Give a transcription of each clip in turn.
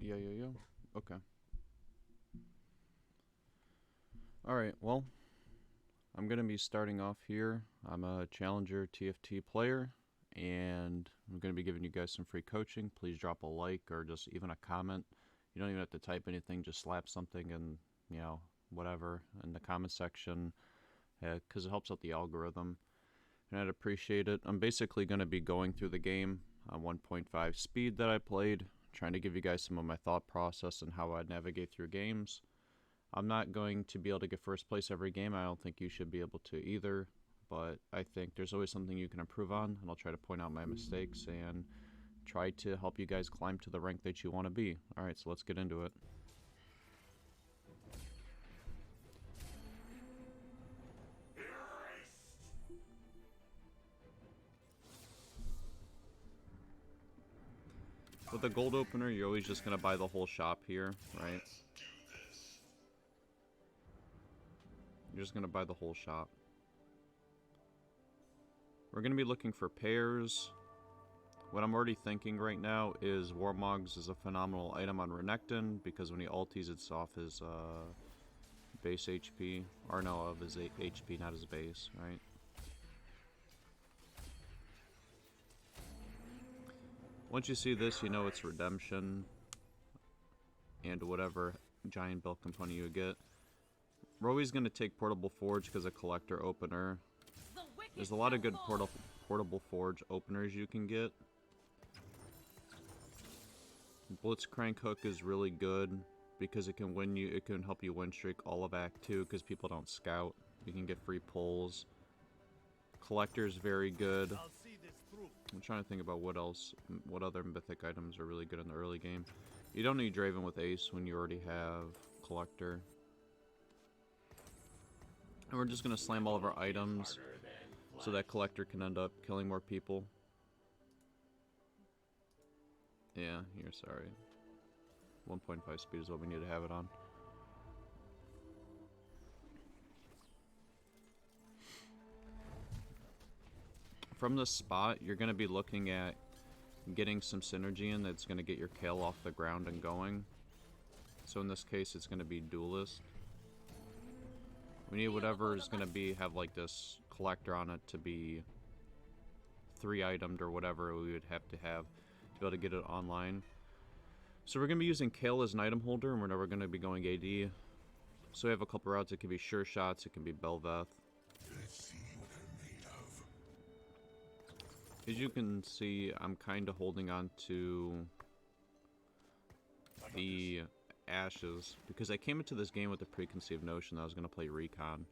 Yeah. Okay. Alright, well, I'm going to be starting off here. I'm a Challenger TFT player, and I'm going to be giving you guys some free coaching. Please drop a like or just even a comment. You don't even have to type anything, just slap something and, whatever in the comment section, because it helps out the algorithm. And I'd appreciate it. I'm basically going to be going through the game on 1.5 speed that I played, trying to give you guys some of my thought process and how I'd navigate through games. I'm not going to be able to get first place every game. I don't think you should be able to either. But I think there's always something you can improve on, and I'll try to point out my mistakes and try to help you guys climb to the rank that you want to be. Alright, so let's get into it. With a gold opener, you're always just going to buy the whole shop here, right? You're just going to buy the whole shop. We're going to be looking for pairs. What I'm already thinking right now is Warmogs is a phenomenal item on Renekton, because when he ulties, it's off his base HP. Or no, of his HP, not his base, right? Once you see this, you know it's Redemption and whatever giant build component you get. We're always going to take Portable Forge because a collector opener. There's a lot of good Portable Forge openers you can get. Blitzcrank Hook is really good because it can help you win streak all of Act 2 because people don't scout. You can get free pulls. Collector's very good. I'm trying to think about what other mythic items are really good in the early game. You don't need Draven with Ace when you already have Collector. And we're just going to slam all of our items so that Collector can end up killing more people. Yeah, you're sorry. 1.5 speed is what we need to have it on. From this spot, you're going to be looking at getting some synergy in that's going to get your Kale off the ground and going. So in this case, it's going to be Duelist. We need whatever is going to have like this collector on it to be 3-itemed or whatever we would have to be able to get it online. So we're going to be using Kale as an item holder, and we're never going to be going AD. So we have a couple routes. It can be Sure Shots, it can be Bel'Veth. As you can see, I'm kind of holding on to the Ashes because I came into this game with a preconceived notion that I was going to play Recon.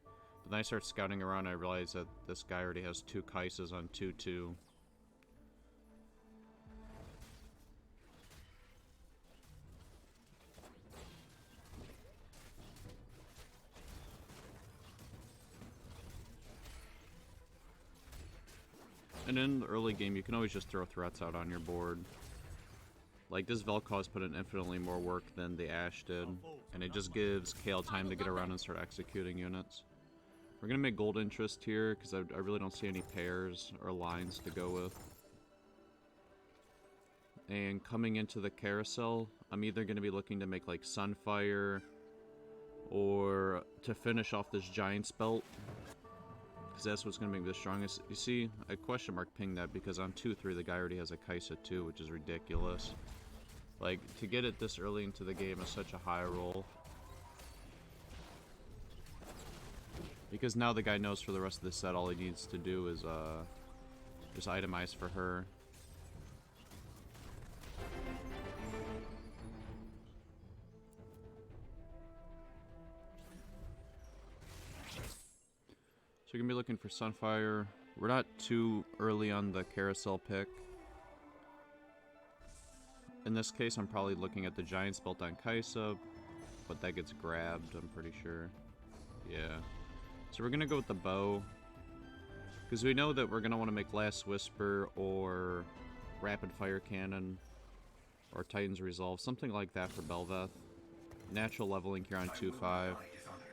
But then I started scouting around and I realized that this guy already has 2 Kaisas on 2-2. And in the early game, you can always just throw threats out on your board. Like, this Vel'Koz put in infinitely more work than the Ashe did, and it just gives Kale time to get around and start executing units. We're going to make gold interest here, because I really don't see any pairs or lines to go with. And coming into the carousel, I'm either going to be looking to make, like, Sunfire, or to finish off this Giant's Belt, because that's what's going to make me the strongest. You see, I question mark ping that because on 2-3 the guy already has a Kaisa too, which is ridiculous. Like, to get it this early into the game is such a high roll. Because now the guy knows for the rest of the set all he needs to do is just itemize for her. So you're going to be looking for Sunfire. We're not too early on the carousel pick. In this case, I'm probably looking at the Giant's Belt on Kaisa, but that gets grabbed, I'm pretty sure. Yeah. So we're going to go with the bow, because we know that we're going to want to make Last Whisper or Rapid Fire Cannon or Titan's Resolve, something like that for Bel'Veth. Natural leveling here on 2-5.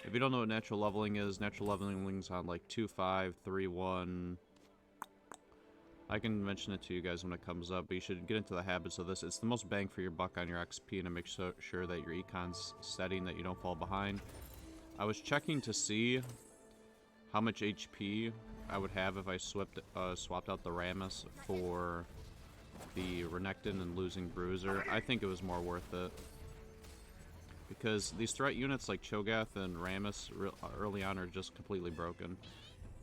If you don't know what natural leveling is on like 2-5, 3-1, I can mention it to you guys when it comes up, but you should get into the habits of this. It's the most bang for your buck on your XP, and to make sure that your econ's steady and that you don't fall behind. I was checking to see how much HP I would have if I swapped out the Rammus for the Renekton and losing Bruiser. I think it was more worth it. Because these threat units like Cho'Gath and Rammus early on are just completely broken.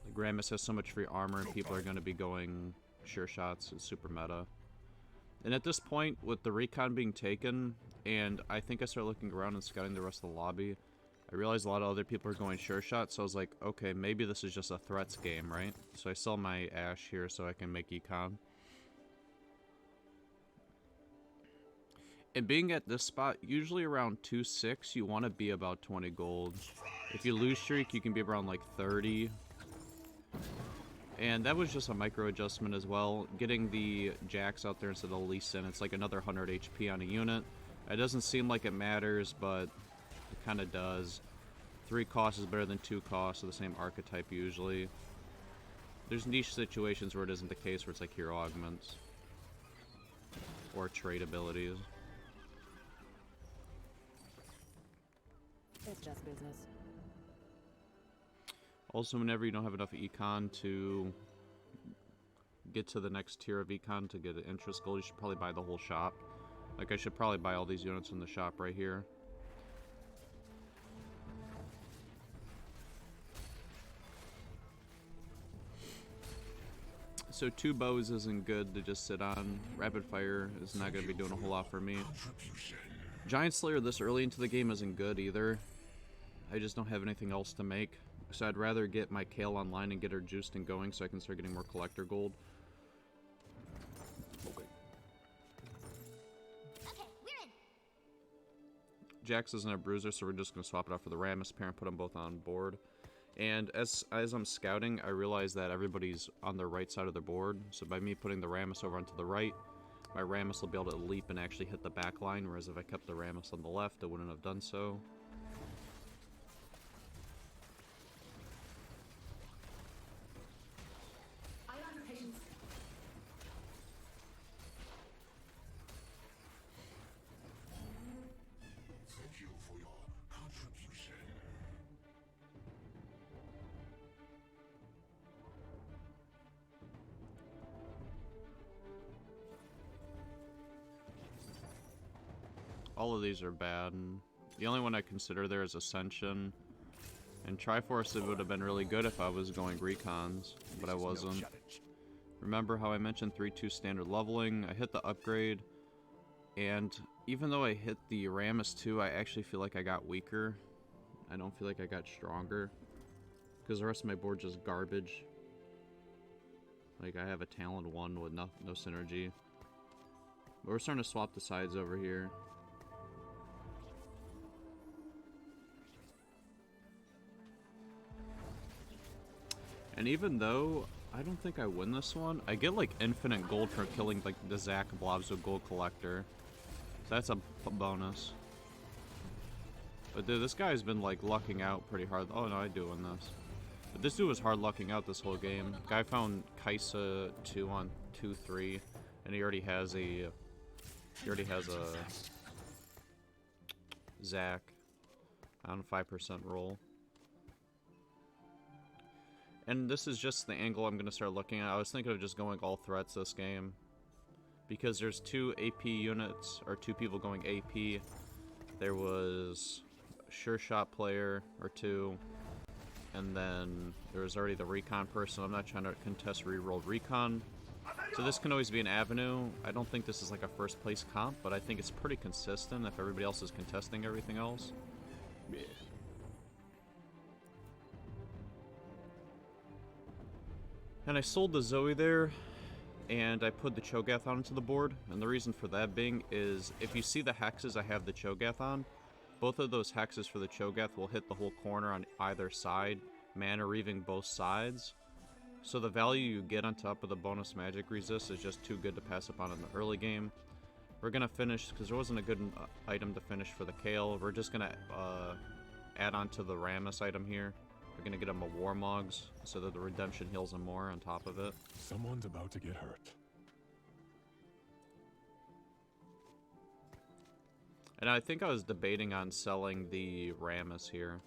Like Rammus has so much free armor and people are going to be going sure shots. It's super meta. And at this point, with the recon being taken, and I think I started looking around and scouting the rest of the lobby, I realized a lot of other people are going sure shots, so I was like, okay, maybe this is just a threats game, right? So I sell my Ashe here so I can make econ. And being at this spot, usually around 2-6, you want to be about 20 gold. If you lose streak, you can be around like 30. And that was just a micro adjustment as well. Getting the Jax out there instead of Lee Sin, it's like another 100 HP on a unit. It doesn't seem like it matters, but it kind of does. 3 costs is better than 2 costs of the same archetype usually. There's niche situations where it isn't the case, where it's like hero augments. Or trade abilities. It's just business. Also, whenever you don't have enough econ to get to the next tier of econ to get an interest gold, you should probably buy the whole shop. Like, I should probably buy all these units in the shop right here. So 2 bows isn't good to just sit on. Rapid fire is not going to be doing a whole lot for me. Giant Slayer this early into the game isn't good either. I just don't have anything else to make. So I'd rather get my Kale online and get her juiced and going so I can start getting more collector gold. Okay. Okay, we're in. Jax isn't a bruiser, so we're just going to swap it out for the Rammus pair and put them both on board. And as I'm scouting, I realize that everybody's on the right side of the board. So by me putting the Rammus over onto the right, my Rammus will be able to leap and actually hit the back line, whereas if I kept the Rammus on the left, it wouldn't have done so. All of these are bad. The only one I consider there is Ascension. And Triforce, it would have been really good if I was going Recons, but I wasn't. Remember how I mentioned 3-2 standard leveling? I hit the upgrade, and even though I hit the Rammus 2, I actually feel like I got weaker. I don't feel like I got stronger. Because the rest of my board's just garbage. Like, I have a Talon 1 with no synergy. But we're starting to swap the sides over here. And even though I don't think I win this one, I get like infinite gold for killing like the Zac blobs with Gold Collector. So that's a bonus. But dude, this guy's been like lucking out pretty hard. Oh no, I do win this. But this dude was hard lucking out this whole game. Guy found Kaisa 2 on 2-3, and he already has a Zac on 5% roll. And this is just the angle I'm going to start looking at. I was thinking of just going all threats this game. Because there's 2 AP units, or 2 people going AP. There was a sure shot player, or 2. And then there was already the recon person. I'm not trying to contest rerolled recon. So this can always be an avenue. I don't think this is like a first place comp, but I think it's pretty consistent if everybody else is contesting everything else. Yeah. And I sold the Zoe there, and I put the Cho'Gath on into the board. And the reason for that being is, if you see the hexes I have the Cho'Gath on, both of those hexes for the Cho'Gath will hit the whole corner on either side, mana reaving both sides. So the value you get on top of the bonus magic resist is just too good to pass up on in the early game. We're going to finish, because there wasn't a good item to finish for the Kale, we're just going to add on to the Rammus item here. We're gonna get him a Warmogs so that the redemption heals him more on top of it. Someone's about to get hurt. And I think I was debating on selling the Rammus here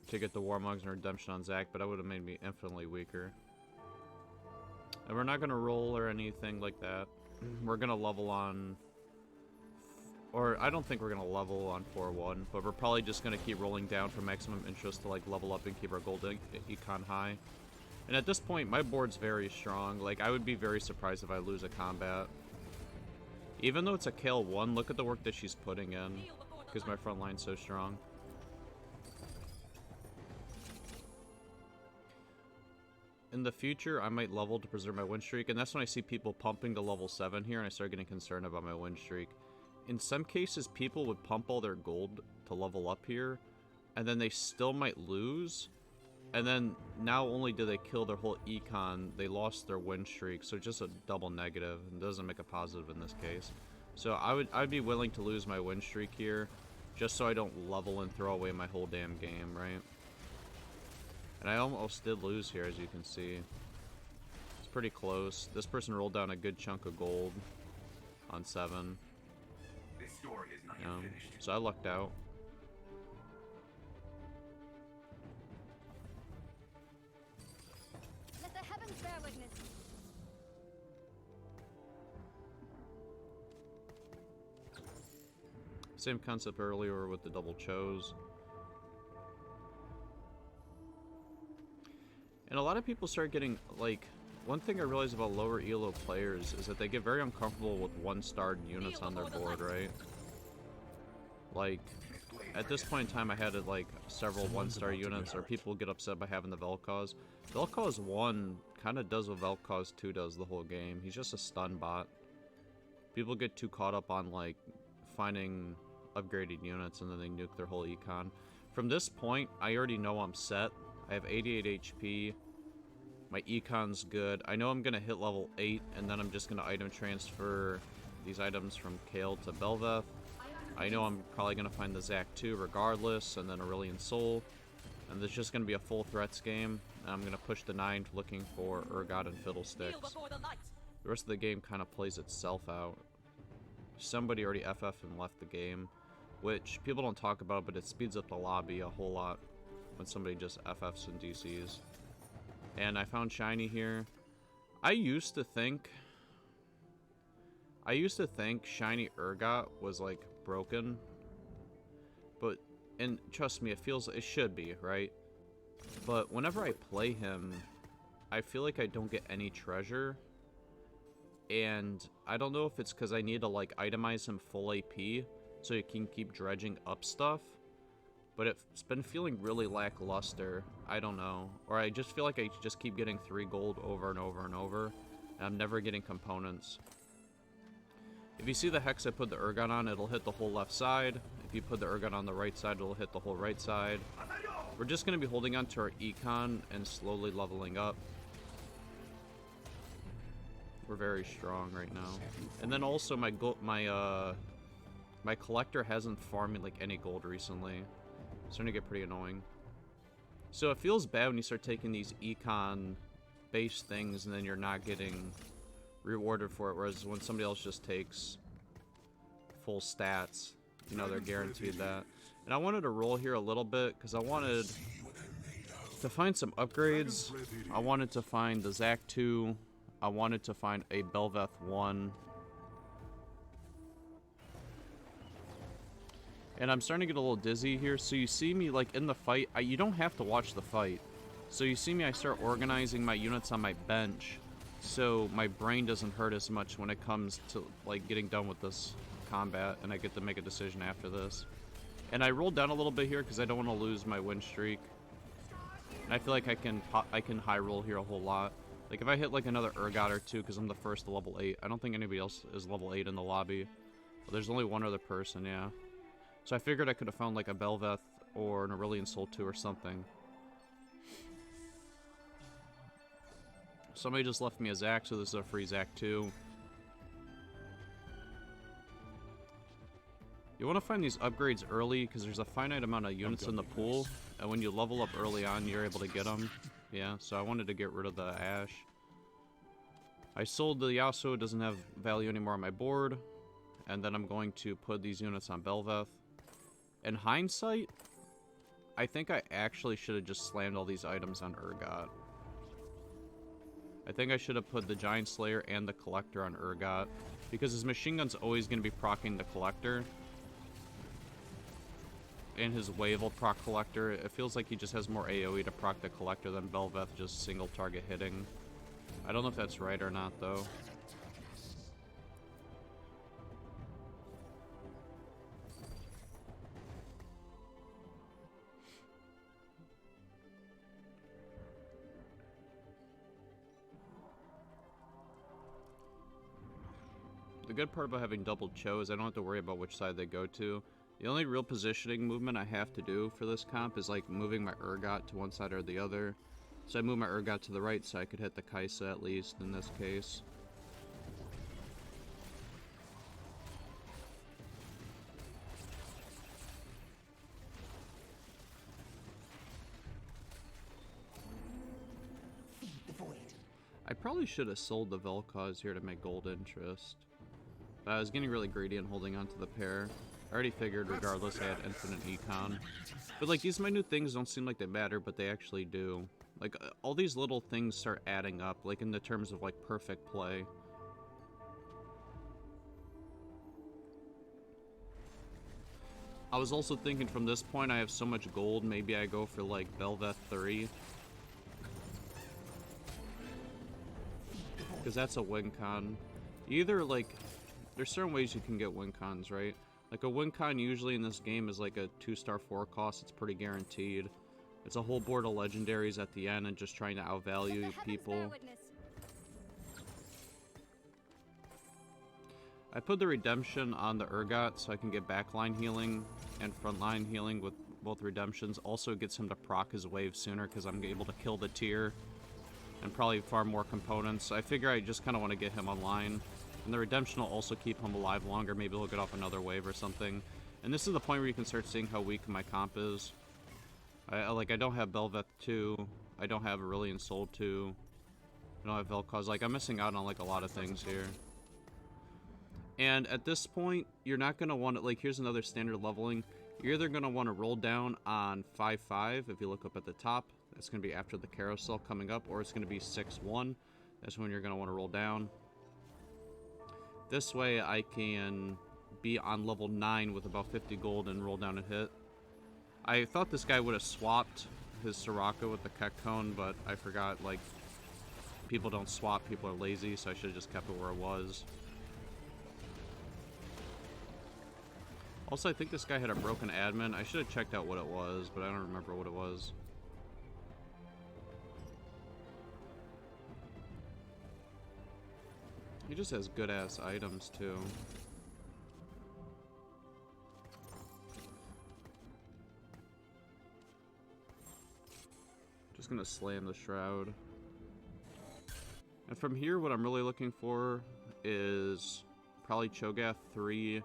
to get the Warmogs and redemption on Zac, but that would have made me infinitely weaker. And we're not gonna roll or anything like that. We're gonna level on, or I don't think we're gonna level on 4-1, but we're probably just gonna keep rolling down for maximum interest to like level up and keep our gold econ high. And at this point, my board's very strong. Like, I would be very surprised if I lose a combat. Even though it's a Kale 1, look at the work that she's putting in, because my front line's so strong. In the future, I might level to preserve my win streak, and that's when I see people pumping to level 7 here, and I start getting concerned about my win streak. In some cases, people would pump all their gold to level up here, and then they still might lose, and then now only do they kill their whole econ, they lost their win streak, so just a double negative, and doesn't make a positive in this case. So I'd be willing to lose my win streak here, just so I don't level and throw away my whole damn game, right? And I almost did lose here, as you can see. It's pretty close. This person rolled down a good chunk of gold on 7. This story is not finished. So I lucked out. Let the heavens bear witness. Same concept earlier with the double chose. And a lot of people start getting, like, one thing I realize about lower ELO players is that they get very uncomfortable with 1-starred units on their board, right? Like, at this point in time, I had, like, several 1-star units, or people get upset by having the Vel'Koz. Vel'Koz 1 kind of does what Vel'Koz 2 does the whole game. He's just a stun bot. People get too caught up on, like, finding upgraded units, and then they nuke their whole econ. From this point, I already know I'm set. I have 88 HP. My econ's good. I know I'm going to hit level 8, and then I'm just going to item transfer these items from Kale to Bel'Veth. I know I'm probably going to find the Zac 2 regardless, and then Aurelion Sol. And there's just going to be a full threats game. And I'm going to push the 9 looking for Urgot and Fiddlesticks. The rest of the game kind of plays itself out. Somebody already FF'd and left the game, which people don't talk about, but it speeds up the lobby a whole lot when somebody just FFs and DCs. And I found shiny here. I used to think shiny Urgot was like broken, but, and trust me, it should be, right? But whenever I play him, I feel like I don't get any treasure, and I don't know if it's because I need to like itemize him full AP so he can keep dredging up stuff. But it's been feeling really lackluster. I don't know. Or I just feel like I just keep getting 3 gold over and over and over. And I'm never getting components. If you see the hex I put the Urgot on, it'll hit the whole left side. If you put the Urgot on the right side, it'll hit the whole right side. We're just going to be holding on to our econ and slowly leveling up. We're very strong right now. And then also my collector hasn't farmed me like any gold recently. It's starting to get pretty annoying. So it feels bad when you start taking these econ-based things and then you're not getting rewarded for it, whereas when somebody else just takes full stats, you know, they're guaranteed that. And I wanted to roll here a little bit because I wanted to find some upgrades. I wanted to find the Zac 2. I wanted to find a Bel'Veth 1. And I'm starting to get a little dizzy here. So you see me like in the fight. You don't have to watch the fight. So you see me, I start organizing my units on my bench, so my brain doesn't hurt as much when it comes to like getting done with this combat, and I get to make a decision after this. And I rolled down a little bit here because I don't want to lose my win streak. And I feel like I can high roll here a whole lot. Like if I hit like another Urgot or 2 because I'm the first to level 8. I don't think anybody else is level 8 in the lobby. But there's only one other person, yeah. So I figured I could have found like a Bel'Veth or an Aurelion Sol 2 or something. Somebody just left me a Zac, so this is a free Zac 2. You want to find these upgrades early because there's a finite amount of units in the pool, and when you level up early on, you're able to get them. Yeah, so I wanted to get rid of the Ash. I sold the Yasuo, it doesn't have value anymore on my board, and then I'm going to put these units on Bel'Veth. In hindsight, I think I actually should have just slammed all these items on Urgot. I think I should have put the Giant Slayer and the Collector on Urgot, because his machine gun's always going to be proccing the Collector. And his wave will proc Collector. It feels like he just has more AoE to proc the Collector than Bel'Veth just single target hitting. I don't know if that's right or not, though. The good part about having double Cho is I don't have to worry about which side they go to. The only real positioning movement I have to do for this comp is like moving my Urgot to one side or the other. So I move my Urgot to the right so I could hit the Kaisa at least in this case. I probably should have sold the Vel'Koz here to make gold interest. But I was getting really greedy and holding on to the pair. I already figured regardless I had infinite econ. But like these minute things don't seem like they matter, but they actually do. Like all these little things start adding up, like in the terms of like perfect play. I was also thinking from this point I have so much gold, maybe I go for like Bel'Veth 3. Because that's a win con. Either like, there's certain ways you can get win cons, right? Like a win con usually in this game is like a 2-star 4 cost, it's pretty guaranteed. It's a whole board of legendaries at the end and just trying to outvalue people. I put the redemption on the Urgot so I can get backline healing and frontline healing with both redemptions. Also gets him to proc his wave sooner because I'm able to kill the tier and probably farm more components. I figure I just kind of want to get him online. And the redemption will also keep him alive longer. Maybe he'll get off another wave or something. And this is the point where you can start seeing how weak my comp is. I don't have Bel'Veth 2. I don't have Aurelion Soul 2. I don't have Vel'Koz. Like, I'm missing out on, like, a lot of things here. And at this point, you're not going to want to, like, here's another standard leveling. You're either going to want to roll down on 5-5, if you look up at the top. That's going to be after the carousel coming up, or it's going to be 6-1. That's when you're going to want to roll down. This way, I can be on level 9 with about 50 gold and roll down a hit. I thought this guy would have swapped his Soraka with the Keck Cone, but I forgot, like, people don't swap, people are lazy, so I should have just kept it where it was. Also, I think this guy had a broken admin. I should have checked out what it was, but I don't remember what it was. He just has good-ass items, too. Just gonna slam the Shroud. And from here, what I'm really looking for is probably Cho'Gath 3,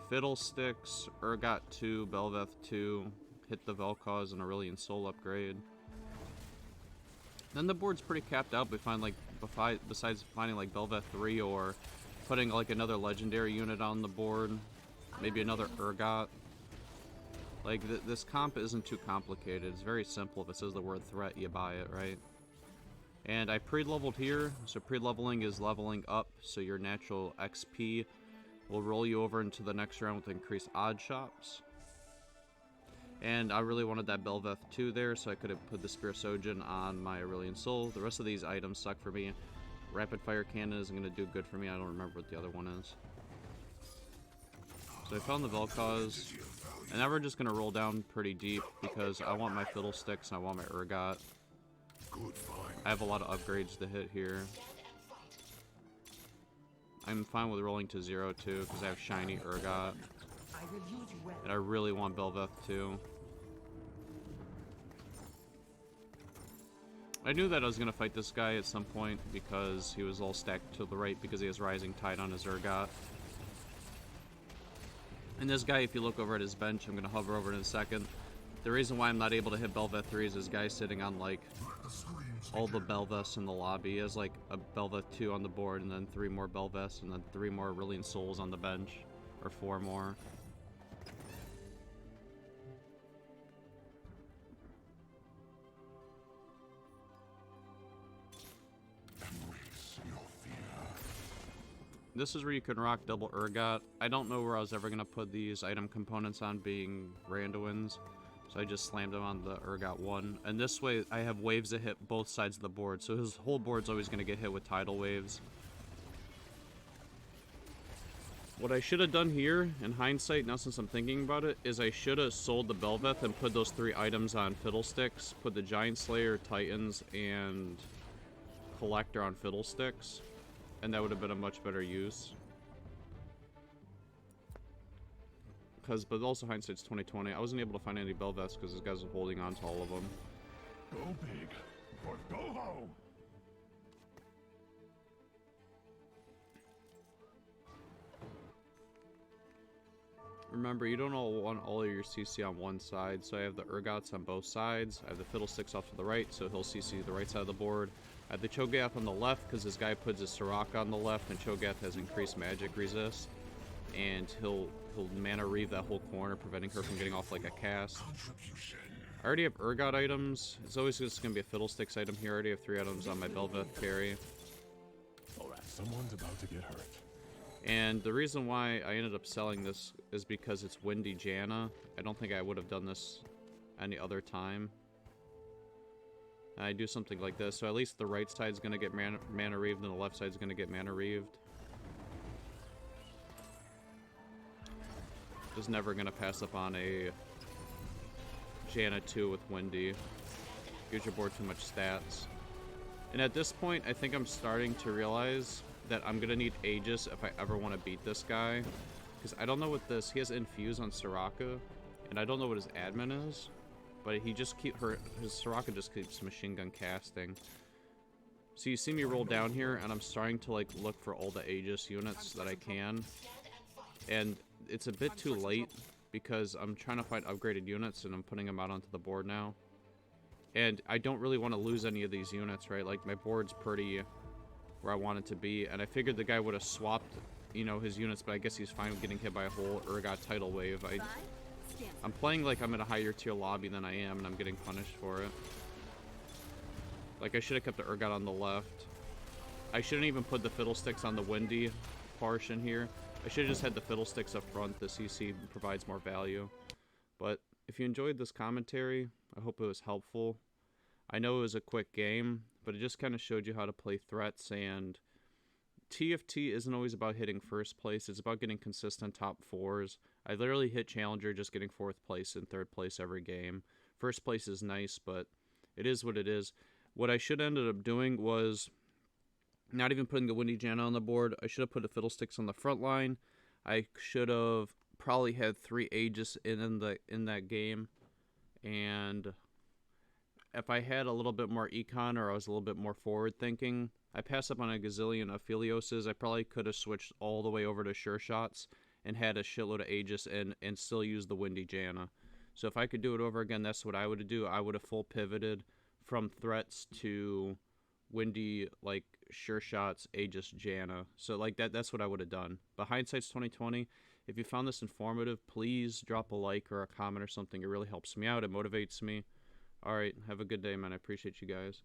Fiddlesticks, Urgot 2, Bel'Veth 2, hit the Vel'Koz and Aurelion Soul upgrade. Then the board's pretty capped out, but find like besides finding like Bel'Veth 3 or putting like another legendary unit on the board, maybe another Urgot. Like this comp isn't too complicated. It's very simple. If it says the word threat, you buy it, right? And I pre-leveled here, so pre-leveling is leveling up, so your natural XP will roll you over into the next round with increased odd shops. And I really wanted that Bel'Veth 2 there, so I could have put the Spear Sojin on my Aurelion Soul. The rest of these items suck for me. Rapid Fire Cannon isn't going to do good for me. I don't remember what the other one is. So I found the Vel'Koz. And now we're just going to roll down pretty deep, because I want my Fiddlesticks and I want my Urgot. I have a lot of upgrades to hit here. I'm fine with rolling to 0 too, because I have shiny Urgot. And I really want Bel'Veth 2. I knew that I was going to fight this guy at some point, because he was all stacked to the right because he has Rising Tide on his Urgot. And this guy, if you look over at his bench, I'm going to hover over in a second. The reason why I'm not able to hit Belveth 3 is this guy sitting on, like, all the Belveths in the lobby. He has, like, a Belveth 2 on the board, and then 3 more Belveths, and then 3 more Aurelian Souls on the bench. Or 4 more. This is where you can rock double Urgot. I don't know where I was ever going to put these item components on, being Randuin's. So I just slammed him on the Urgot 1. And this way, I have waves that hit both sides of the board. So his whole board's always going to get hit with tidal waves. What I should have done here, in hindsight, now since I'm thinking about it, is I should have sold the Belveth and put those 3 items on Fiddlesticks. Put the Giant Slayer, Titans, and Collector on Fiddlesticks. And that would have been a much better use. But also hindsight's 2020. I wasn't able to find any Belveths because this guy's holding on to all of them. Go big or go home. Remember, you don't want all of your CC on one side, so I have the Urgots on both sides. I have the Fiddlesticks off to the right, so he'll CC the right side of the board. I have the Cho'Gath on the left, because this guy puts his Soraka on the left, and Cho'Gath has increased magic resist. And he'll mana reave that whole corner, preventing her from getting off like a cast. I already have Urgot items. It's always just going to be a Fiddlesticks item here. I already have 3 items on my Belveth carry. Alright, someone's about to get hurt. And the reason why I ended up selling this is because it's Windy Janna. I don't think I would have done this any other time. I do something like this, so at least the right side's going to get mana reaved and the left side's going to get mana reaved. Just never going to pass up on a Janna 2 with Windy. Gives your board too much stats. And at this point, I think I'm starting to realize that I'm going to need Aegis if I ever want to beat this guy. Because I don't know what this... He has Infuse on Soraka, and I don't know what his admin is. But he just his Soraka just keeps machine gun casting. So you see me roll down here, and I'm starting to like look for all the Aegis units that I can. And it's a bit too late, because I'm trying to find upgraded units, and I'm putting them out onto the board now. And I don't really want to lose any of these units, right? Like, my board's pretty where I want it to be, and I figured the guy would have swapped, you know, his units, but I guess he's fine with getting hit by a whole Urgot tidal wave. I'm playing like I'm in a higher tier lobby than I am, and I'm getting punished for it. Like, I should have kept the Urgot on the left. I shouldn't even put the Fiddlesticks on the Windy portion here. I should have just had the Fiddlesticks up front. The CC provides more value. But if you enjoyed this commentary, I hope it was helpful. I know it was a quick game, but it just kind of showed you how to play threats, and TFT isn't always about hitting first place. It's about getting consistent top 4s. I literally hit Challenger just getting 4th place and 3rd place every game. First place is nice, but it is what it is. What I should have ended up doing was not even putting the Windy Janna on the board. I should have put the Fiddlesticks on the front line. I should have probably had 3 Aegis in that game. And if I had a little bit more econ, or I was a little bit more forward thinking, I pass up on a gazillion of Aphelioses. I probably could have switched all the way over to Sure Shots and had a shitload of Aegis and still use the Windy Janna. So if I could do it over again, that's what I would do. I would have full pivoted from threats to Windy, like, Sure Shots, Aegis, Janna. So like that's what I would have done. But hindsight's 2020. If you found this informative, please drop a like or a comment or something. It really helps me out. It motivates me. Alright, have a good day, man. I appreciate you guys.